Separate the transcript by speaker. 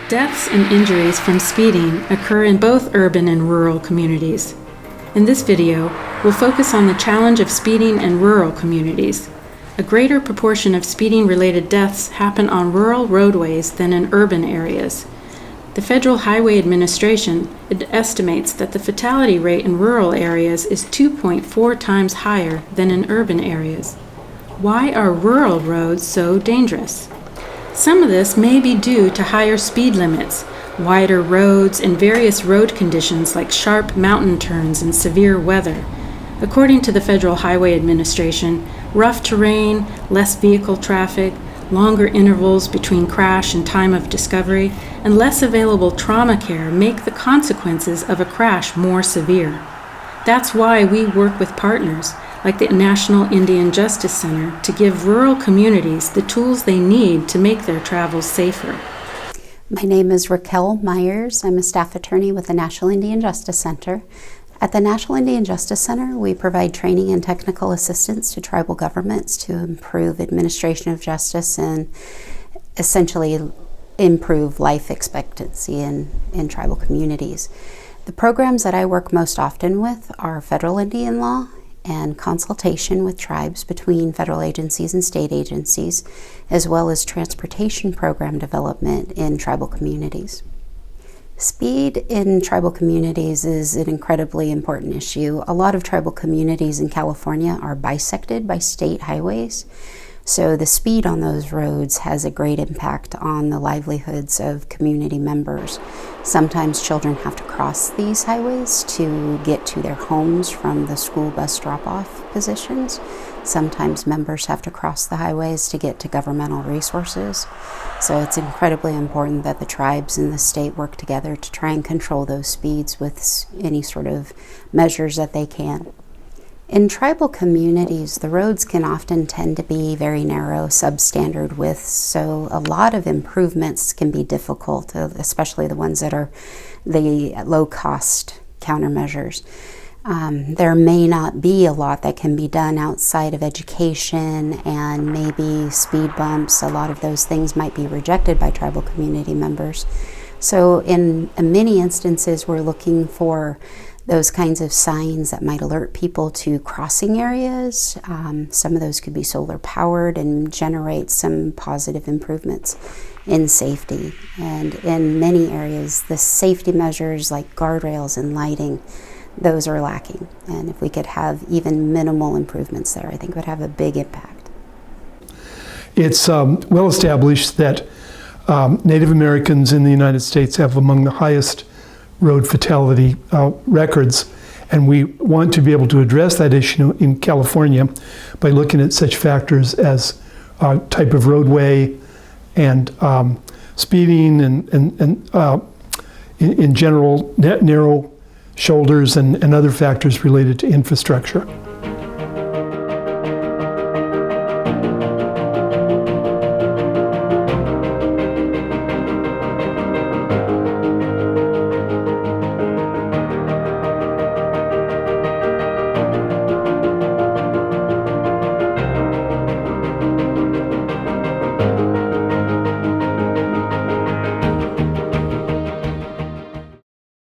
Speaker 1: Deaths and injuries from speeding occur in both urban and rural communities. In this video, we'll focus on the challenge of speeding in rural communities. A greater proportion of speeding-related deaths happen on rural roadways than in urban areas. The Federal Highway Administration estimates that the fatality rate in rural areas is 2.4 times higher than in urban areas. Why are rural roads so dangerous? Some of this may be due to higher speed limits, wider roads, and various road conditions like sharp mountain turns and severe weather. According to the Federal Highway Administration, rough terrain, less vehicle traffic, longer intervals between crash and time of discovery, and less available trauma care make the consequences of a crash more severe. That's why we work with partners like the National Indian Justice Center to give rural communities the tools they need to make their travels safer.
Speaker 2: My name is Raquel Meyers. I'm a staff attorney with the National Indian Justice Center. At the National Indian Justice Center, we provide training and technical assistance to tribal governments to improve administration of justice and essentially improve life expectancy in tribal communities. The programs that I work most often with are federal Indian law and consultation with tribes between federal agencies and state agencies, as well as transportation program development in tribal communities. Speed in tribal communities is an incredibly important issue. A lot of tribal communities in California are bisected by state highways, so the speed on those roads has a great impact on the livelihoods of community members. Sometimes children have to cross these highways to get to their homes from the school bus drop-off positions. Sometimes members have to cross the highways to get to governmental resources. So it's incredibly important that the tribes and the state work together to try and control those speeds with any sort of measures that they can. In tribal communities, the roads can often tend to be very narrow, substandard widths, so a lot of improvements can be difficult, especially the ones that are the low-cost countermeasures. There may not be a lot that can be done outside of education and maybe speed bumps. A lot of those things might be rejected by tribal community members. So in many instances, we're looking for those kinds of signs that might alert people to crossing areas. Some of those could be solar powered and generate some positive improvements in safety. And in many areas, the safety measures like guardrails and lighting, those are lacking. And if we could have even minimal improvements there, I think it would have a big impact.
Speaker 3: It's well established that Native Americans in the United States have among the highest road fatality records, and we want to be able to address that issue in California by looking at such factors as type of roadway and speeding and in general narrow shoulders and other factors related to infrastructure.